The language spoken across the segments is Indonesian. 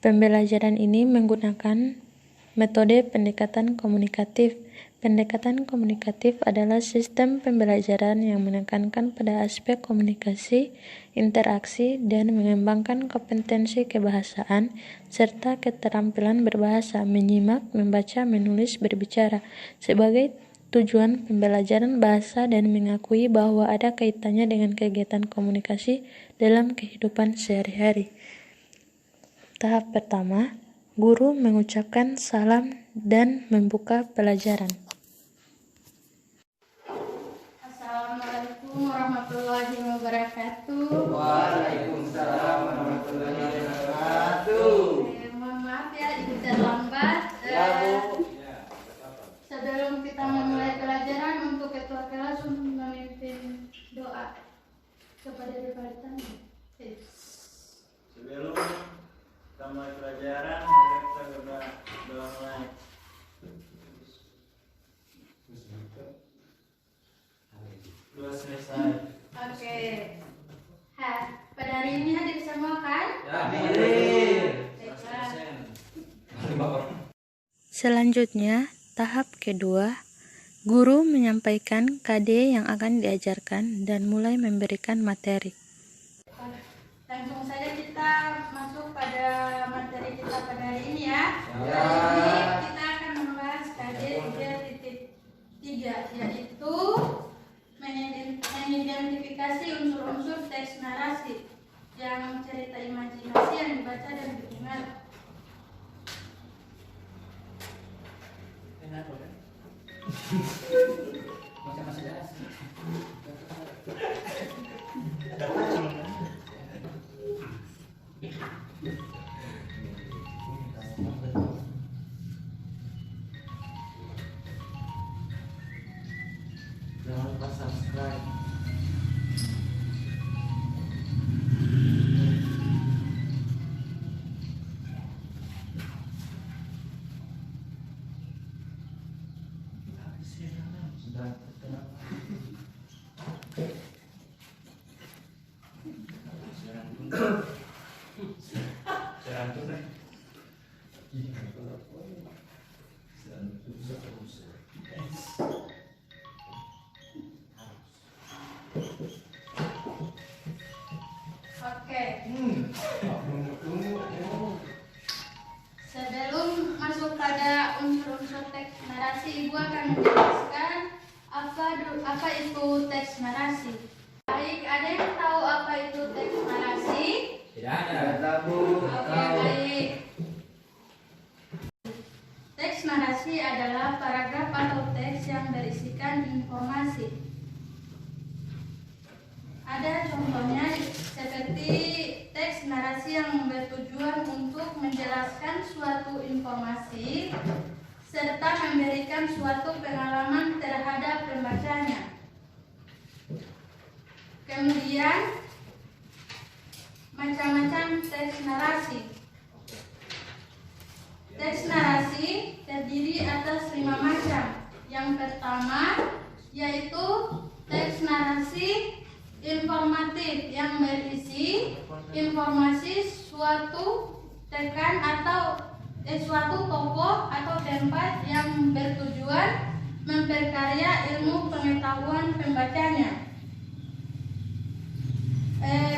Pembelajaran ini menggunakan metode pendekatan komunikatif. Pendekatan komunikatif adalah sistem pembelajaran yang menekankan pada aspek komunikasi, interaksi, dan mengembangkan kompetensi kebahasaan serta keterampilan berbahasa, menyimak, membaca, menulis, berbicara sebagai tujuan pembelajaran bahasa dan mengakui bahwa ada kaitannya dengan kegiatan komunikasi dalam kehidupan sehari-hari. Tahap pertama, guru mengucapkan salam dan membuka pelajaran. Assalamualaikum warahmatullahi wabarakatuh. Waalaikumsalam warahmatullahi wabarakatuh. Mohon maaf ya, ibu terlambat. Ya, Bu. Sebelum kita memulai pelajaran, untuk ketua kelas untuk memimpin doa kepada departemen. Sebelum kita mulai pelajaran, mari kita berdoa mulai. Doa selesai. Oke. Pada hari ini hadir semua kan? Ya, hadir. Baiklah. Selanjutnya, tahap kedua, guru menyampaikan KD yang akan diajarkan dan mulai memberikan materi. Langsung saja kita masuk pada materi kita pada hari ini ya. Ya. Hari ini kita akan membahas KD 3.3, yaitu mengidentifikasi unsur-unsur teks narasi yang cerita imajinasi yang dibaca dan didengar. Jangan lupa subscribe. Oke. Sebelum masuk pada unsur-unsur teks narasi, Ibu akan menjelaskan apa itu teks narasi. Baik, ada yang tahu apa itu teks narasi? Tidak ada. Oke, baik. Teks narasi adalah paragraf atau teks yang berisikan informasi. Ada contohnya seperti teks narasi yang bertujuan untuk menjelaskan suatu informasi serta memberikan suatu pengalaman terhadap pembacanya. Kemudian, macam-macam teks narasi. Teks narasi terdiri atas 5 macam. Yang pertama yaitu teks narasi informatif yang berisi informasi suatu tekan atau suatu tokoh atau tempat yang bertujuan memperkaya ilmu pengetahuan pembacanya.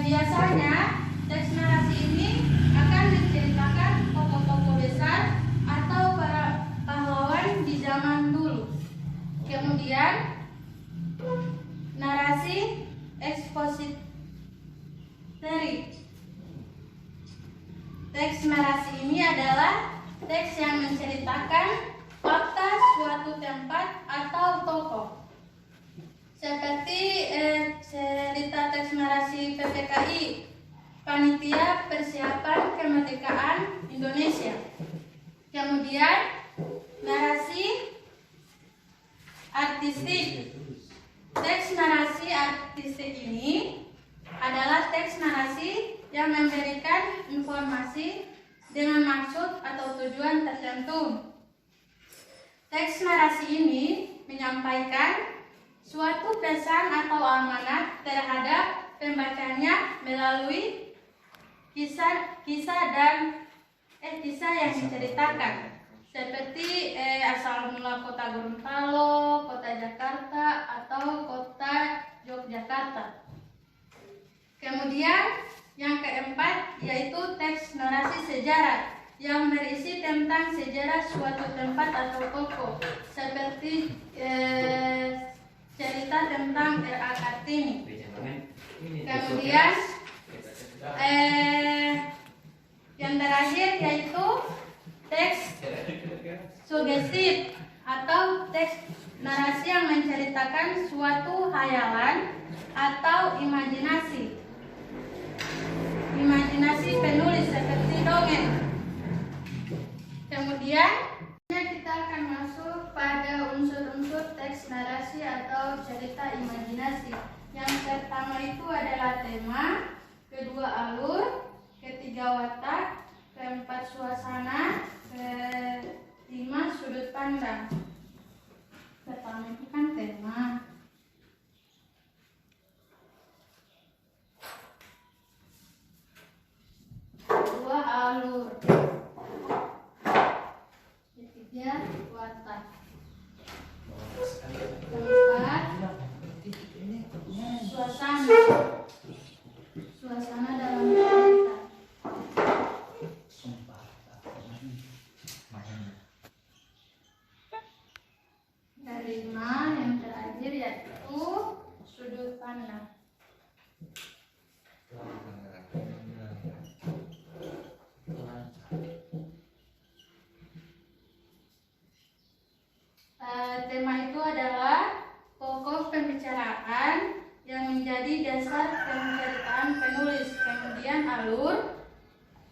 Biasanya teks narasi ini akan menceritakan tokoh-tokoh besar atau para pahlawan di zaman dulu. Kemudian narasi ekspositeri. Teks narasi ini adalah teks yang menceritakan fakta suatu tempat atau tokoh. Seperti cerita teks narasi PPKI, Panitia Persiapan Kemerdekaan Indonesia. Kemudian narasi artistik. Teks narasi artistik ini adalah teks narasi yang memberikan informasi dengan maksud atau tujuan tertentu. Teks narasi ini menyampaikan suatu pesan atau amanat terhadap pembacanya melalui kisah dan kisah yang menceritakan seperti asal mula kota Gorontalo, kota Jakarta, atau kota Yogyakarta. Kemudian yang keempat yaitu teks narasi sejarah yang berisi tentang sejarah suatu tempat atau tokoh, seperti cerita tentang R.A. Kartini. Kemudian yang terakhir yaitu teks sugestif atau teks narasi yang menceritakan suatu hayalan atau imajinasi penulis seperti dongeng. Kemudian kita akan masuk pada unsur-unsur teks narasi atau cerita imajinasi. Yang pertama itu adalah tema, kedua alur, ketiga watak, keempat suasana, kelima sudut pandang. Pertama itu kan tema. Kedua alur. Ketiga watak. Keempat suasana. Suasana dalam cerita. Kelima yang terakhir yaitu sudut pandang. Tema itu adalah pokok pembicaraan yang menjadi dasar penceritaan penulis. Kemudian alur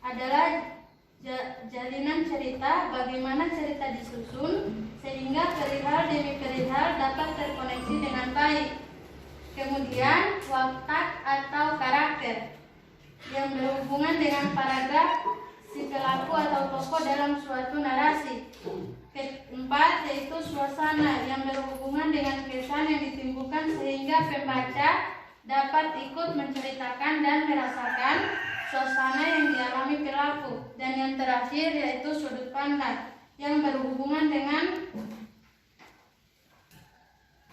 adalah jalinan cerita, bagaimana cerita disusun sehingga perihal demi perihal dapat terkoneksi dengan baik. Kemudian watak atau karakter yang berhubungan dengan paragraf si pelaku atau tokoh dalam suatu narasi. Keempat yaitu suasana yang berhubungan dengan kesan yang ditimbulkan sehingga pembaca dapat ikut menceritakan dan merasakan suasana yang dialami pelaku. Dan yang terakhir yaitu sudut pandang yang berhubungan dengan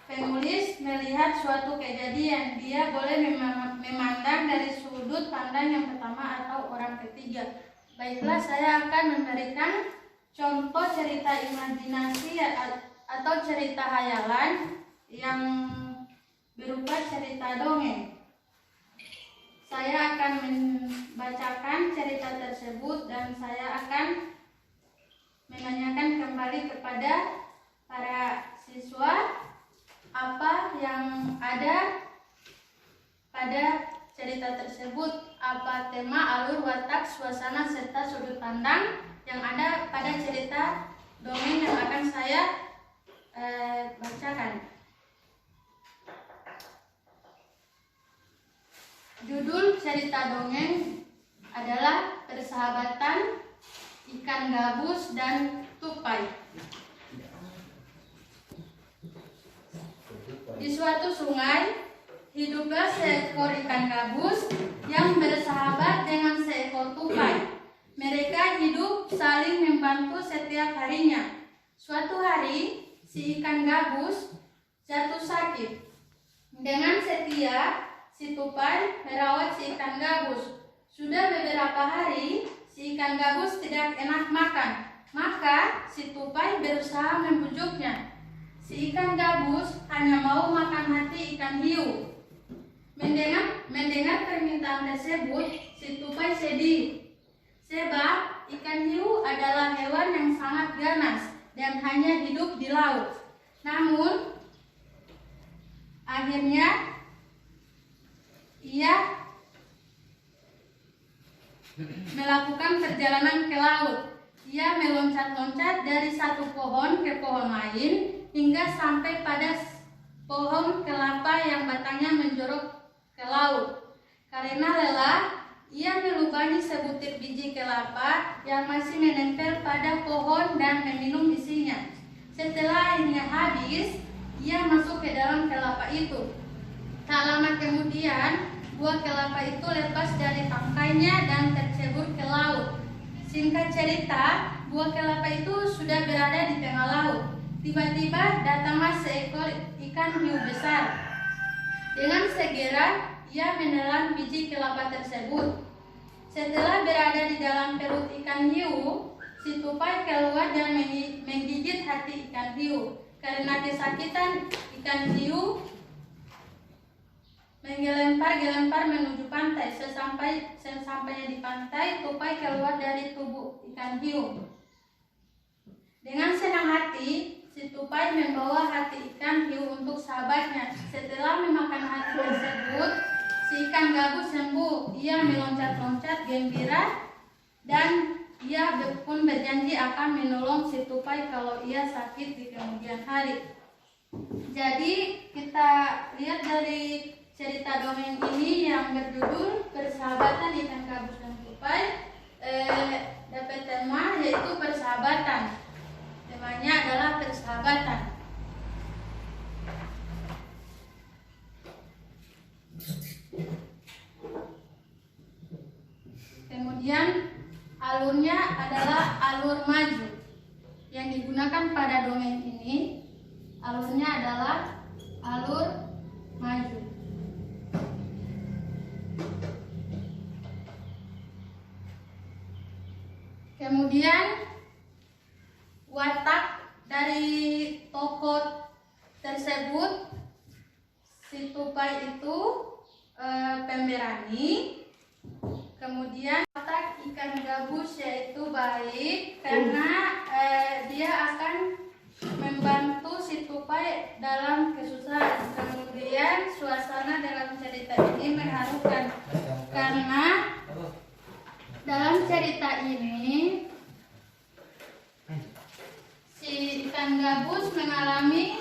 penulis melihat suatu kejadian. Dia boleh memandang dari sudut pandang yang pertama atau orang ketiga. Baiklah, saya akan memberikan contoh cerita imajinasi atau cerita hayalan yang berupa cerita dongeng. Saya akan membacakan cerita tersebut dan saya akan menanyakan kembali kepada para siswa apa yang ada pada cerita tersebut, apa tema, alur, watak, suasana, serta sudut pandang yang ada pada cerita dongeng yang akan saya bacakan. Judul cerita dongeng adalah Persahabatan Ikan Gabus dan Tupai. Di suatu sungai hiduplah seekor ikan gabus yang bersahabat dengan seekor tupai. Mereka hidup saling membantu setiap harinya. Suatu hari, si ikan gabus jatuh sakit. Dengan setia, si tupai merawat si ikan gabus. Sudah beberapa hari, si ikan gabus tidak enak makan. Maka, si tupai berusaha membujuknya. Si ikan gabus hanya mau makan hati ikan hiu. Mendengar permintaan tersebut, si tupai sedih. Sebab ikan hiu adalah hewan yang sangat ganas dan hanya hidup di laut. Namun, akhirnya ia melakukan perjalanan ke laut. Ia meloncat-loncat dari satu pohon ke pohon lain hingga sampai pada pohon kelapa yang batangnya menjorok ke laut. Karena lelah, ia melubangi sebutir biji kelapa yang masih menempel pada pohon dan meminum isinya. Setelah airnya habis, ia masuk ke dalam kelapa itu. Tak lama kemudian, buah kelapa itu lepas dari tangkainya dan tercebur ke laut. singkat cerita, buah kelapa itu sudah berada di tengah laut. Tiba-tiba datanglah seekor ikan hiu besar. Dengan segera ia menelan biji kelapa tersebut. Setelah berada di dalam perut ikan hiu, si tupai keluar dan menggigit hati ikan hiu. Karena kesakitan, ikan hiu menggelempar menuju pantai. Sesampainya di pantai, tupai keluar dari tubuh ikan hiu. Dengan senang hati, si tupai membawa hati ikan hiu untuk sahabatnya. Setelah memakan hati tersebut, si ikan gabus sembuh. Ia meloncat-loncat gembira dan ia pun berjanji akan menolong si tupai kalau ia sakit di kemudian hari. Jadi kita lihat dari cerita dongeng ini yang berjudul Persahabatan Ikan Gabus dan Tupai, dapat tema yaitu persahabatan. Temanya adalah persahabatan. Kemudian alurnya adalah alur maju. Yang digunakan pada dongeng ini, alurnya adalah alur maju. Kemudian watak dari tokoh tersebut, si tupai itu pemberani. Kemudian watak ikan gabus yaitu baik karena dia akan membantu si tupai dalam kesusahan. Kemudian suasana dalam cerita ini mengharukan karena dalam cerita ini si ikan gabus mengalami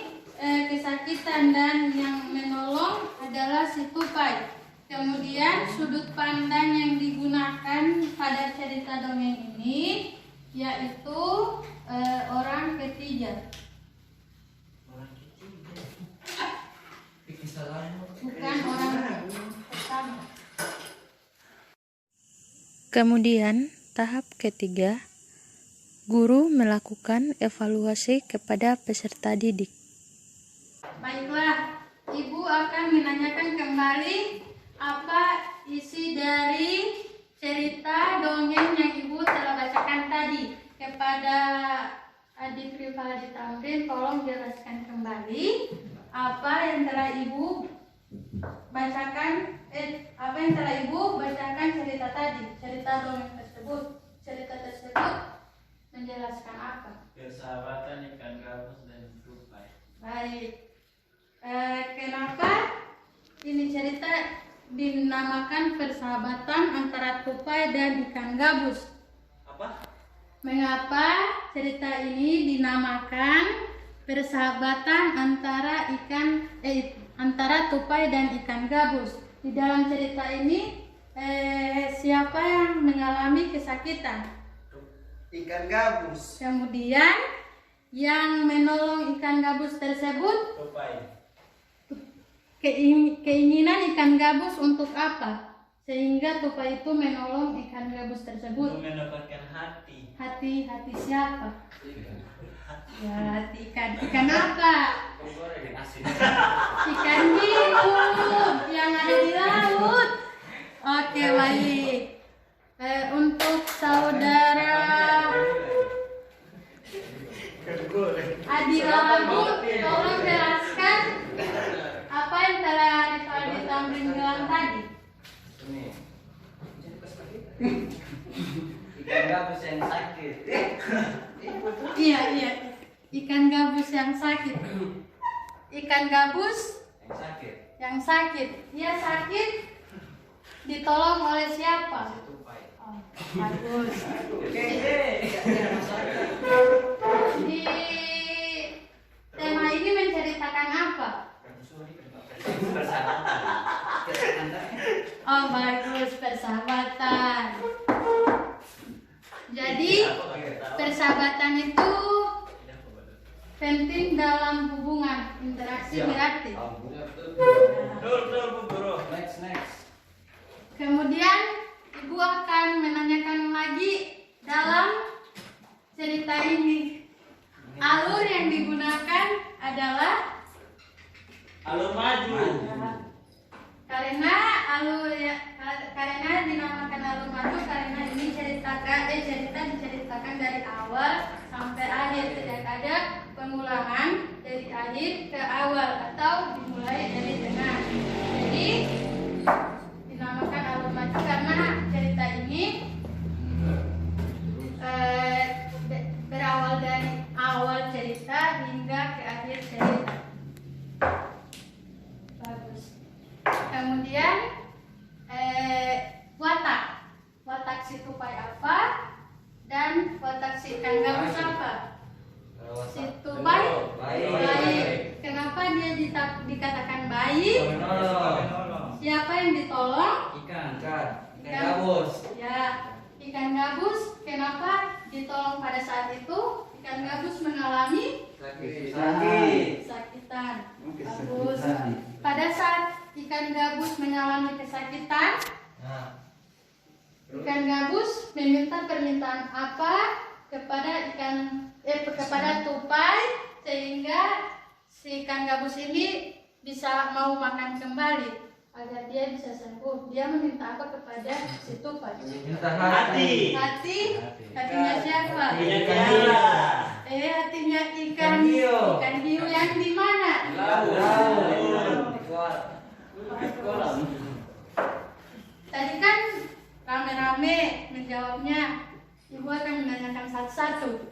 kesakitan dan yang menolong adalah si tupai. Kemudian sudut pandang yang digunakan pada cerita dongeng ini yaitu orang ketiga. Bukan orang pertama. Kemudian, tahap ketiga, guru melakukan evaluasi kepada peserta didik. Baiklah, Ibu akan menanyakan kembali apa isi dari cerita dongeng yang Ibu telah bacakan tadi. Kepada adik Rivaldi Tamrin, tolong jelaskan kembali apa yang telah Ibu bacakan cerita tadi. Cerita dongeng tersebut, menjelaskan apa? Persahabatan ikan gabus dan tupai. Baik. Kenapa ini cerita dinamakan persahabatan antara tupai dan ikan gabus? Apa? Mengapa cerita ini dinamakan persahabatan antara tupai dan ikan gabus? Di dalam cerita ini siapa yang mengalami kesakitan? Ikan gabus. Kemudian yang menolong ikan gabus tersebut, Tupai. keinginan ikan gabus untuk apa? Sehingga tupai itu menolong ikan gabus tersebut. Untuk mendapatkan hati. Hati siapa? Ya, hati ikan apa? Ikan hidup yang ada di laut. Oke, baik. Untuk saudara Adi Labu, tolong jelaskan apa yang telah Rivaldi Tamrin bilang tadi. Ikan gabus yang sakit. Iya. Ikan gabus yang sakit. Ikan gabus yang sakit. Dia sakit ditolong oleh siapa? Oh, bagus. Di tema ini menceritakan apa? Oh, bagus, persahabatan. Jadi persahabatan itu penting dalam hubungan interaksi berarti. Betul Bu Guru. Next. Kemudian Ibu akan menanyakan lagi dalam cerita ini. Alur yang digunakan adalah Alur maju. karena dinamakan alur maju karena ini cerita diceritakan dari awal sampai akhir, tidak ada pengulangan dari akhir ke awal atau dimulai dari tengah. Jadi dinamakan alur maju karena cerita ini berawal dari awal cerita hingga ke akhir cerita. Bagus. Kemudian watak si tupai apa dan watak si ikan gabus apa? Si tupai baik. Kenapa dia dikatakan baik? Siapa yang ditolong? Ikan gabus. Ya, ikan gabus. Kenapa ditolong pada saat itu? Ikan gabus mengalami kesakitan. Bagus. Pada saat ikan gabus mengalami kesakitan, ikan gabus meminta permintaan apa kepada tupai sehingga si ikan gabus ini bisa mau makan kembali agar dia bisa sembuh. Dia meminta apa kepada si tupai? Hatinya siapa? Hatinya ikan hiu yang di mana? Tadi kan rame-rame menjawabnya. Ibu akan menanyakan satu-satu.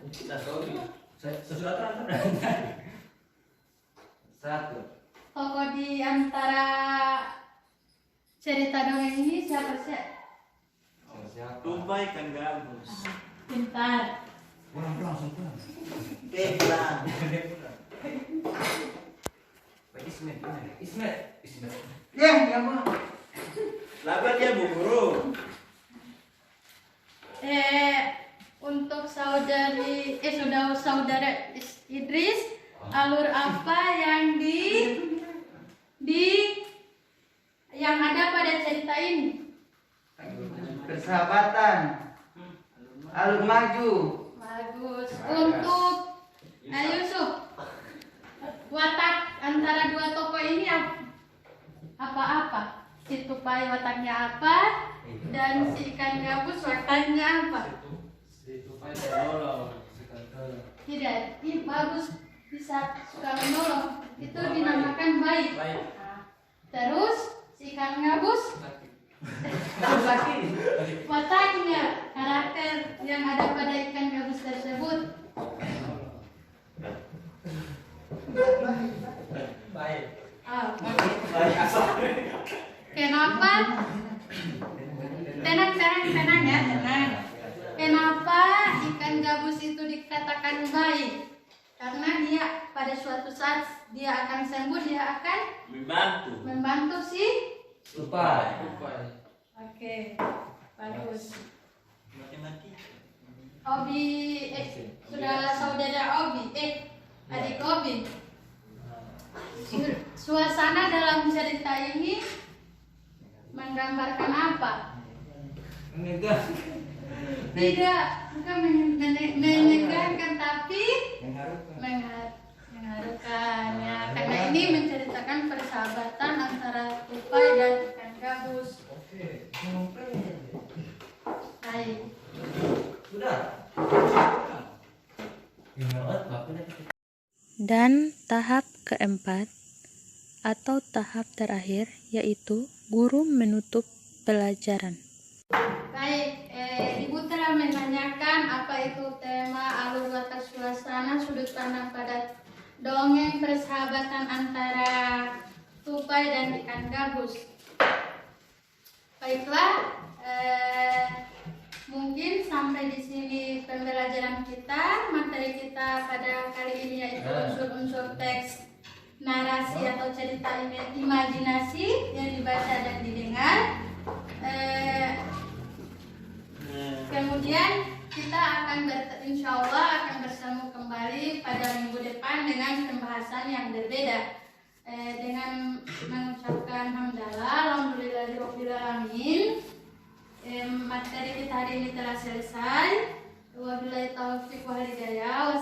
Tokoh di antara cerita dongeng ini siapa sih? Tupai ikan gabus. Pintar. Ismet. Laban ya Bu Guru. Untuk saudara Idris, alur apa yang yang ada pada cerita ini? Persahabatan. Alur maju. Bagus. Untuk Yusuf, watak antara dua tokoh ini apa? Si tupai wataknya apa? Dan si ikan gabus wataknya apa? Tidak, ini bagus, bisa suka menolong. Itu dinamakan baik. Nah, terus si ikan gabus wataknya, karakter yang ada pada ikan gabus tersebut. Kenapa? Tenang ya, tenang. Kenapa ikan gabus itu dikatakan baik? Karena dia pada suatu saat dia akan sembuh, dia akan membantu si Tupai. Oke, bagus. Obi, sudah saudara Obi, adik Obi. Suasana dalam cerita ini menggambarkan apa? Tidak, bukan menegangkan, tapi mengharukan. Ya, karena ini menceritakan persahabatan antara tupai dan ikan gabus. Baik. Dan tahap keempat atau tahap terakhir yaitu guru menutup pelajaran. Baik, Ibu telah menanyakan apa itu tema, alur, watak, suasana, sudut pandang pada dongeng persahabatan antara tupai dan ikan gabus. Baiklah, mungkin sampai di sini pembelajaran kita. Materi kita pada kali ini yaitu unsur-unsur teks narasi atau cerita imajinasi yang dibaca dan didengar. Kemudian kita insya Allah akan bersama kembali pada minggu depan dengan pembahasan yang berbeda, dengan mengucapkan hamdalah, alhamdulillahirobbilalamin. Materi kita hari ini telah selesai. Wabillahi taufiq wal hidayah.